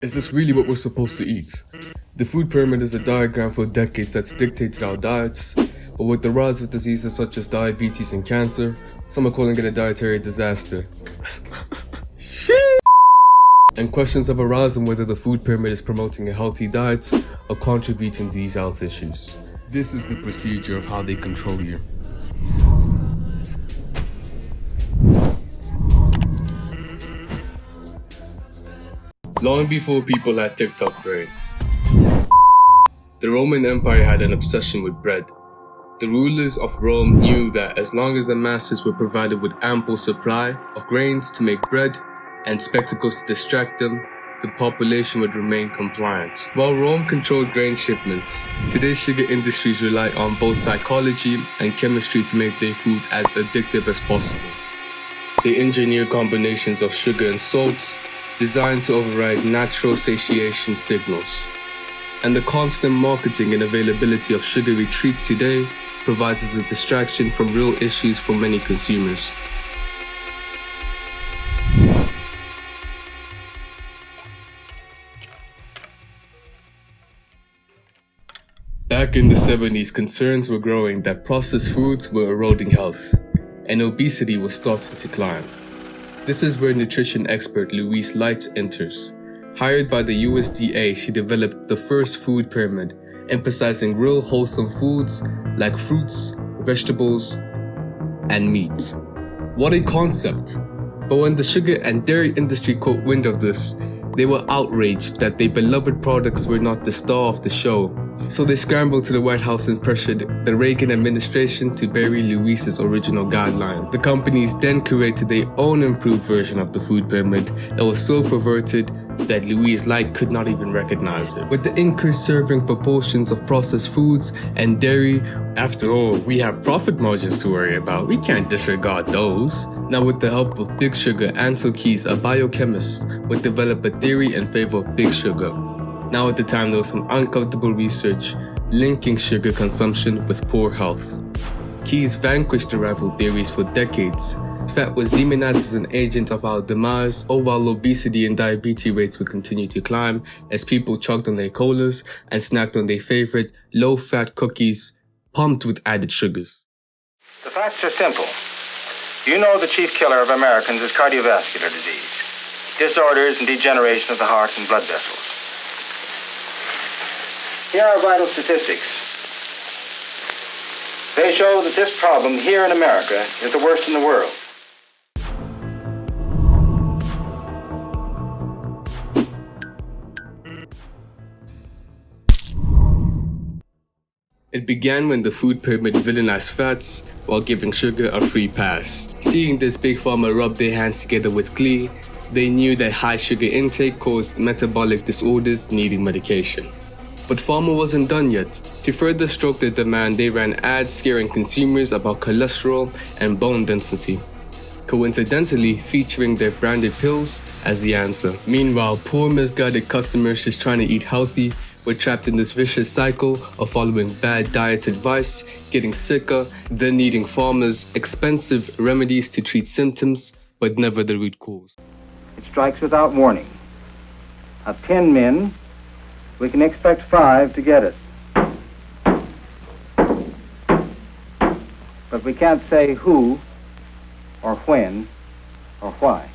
Is this really what we're supposed to eat? The food pyramid is a diagram for decades that's dictated our diets, but with the rise of diseases such as diabetes and cancer, some are calling it a dietary disaster. And questions have arisen whether the food pyramid is promoting a healthy diet or contributing to these health issues. This is the procedure of how they control you. Long before people had TikTok brain, the Roman Empire had an obsession with bread. The rulers of Rome knew that as long as the masses were provided with ample supply of grains to make bread and spectacles to distract them, the population would remain compliant. While Rome controlled grain shipments, today's sugar industries rely on both psychology and chemistry to make their foods as addictive as possible. They engineer combinations of sugar and salt designed to override natural satiation signals. And the constant marketing and availability of sugary treats today provides as a distraction from real issues for many consumers. Back in the 70s, concerns were growing that processed foods were eroding health, and obesity was starting to climb. This is where nutrition expert Louise Light enters. Hired by the USDA, she developed the first food pyramid, emphasizing real wholesome foods like fruits, vegetables, and meat. What a concept! But when the sugar and dairy industry caught wind of this, they were outraged that their beloved products were not the star of the show. So they scrambled to the White House and pressured the Reagan administration to bury Louise's original guidelines. The companies then created their own improved version of the food pyramid that was so perverted that Louise Light could not even recognize it. With the increased serving proportions of processed foods and dairy, after all, we have profit margins to worry about. We can't disregard those. Now, with the help of Big Sugar, Ansel Keys, a biochemist, would develop a theory in favor of Big Sugar. Now at the time, there was some uncomfortable research linking sugar consumption with poor health. Keys vanquished the rival theories for decades. Fat was demonized as an agent of our demise, all while obesity and diabetes rates would continue to climb as people chugged on their colas and snacked on their favorite low-fat cookies pumped with added sugars. The facts are simple. You know the chief killer of Americans is cardiovascular disease, disorders and degeneration of the heart and blood vessels. Here are vital statistics. They show that this problem here in America is the worst in the world. It began when the food pyramid villainized fats while giving sugar a free pass. Seeing this, Big Pharma rubbed their hands together with glee. They knew that high sugar intake caused metabolic disorders needing medication. But Pharma wasn't done yet. To further stroke their demand, they ran ads scaring consumers about cholesterol and bone density, coincidentally featuring their branded pills as the answer. Meanwhile, poor misguided customers just trying to eat healthy were trapped in this vicious cycle of following bad diet advice, getting sicker, then needing Pharma's expensive remedies to treat symptoms, but never the root cause. It strikes without warning. Of 10 men, we can expect 5 to get it. But we can't say who, or when, or why.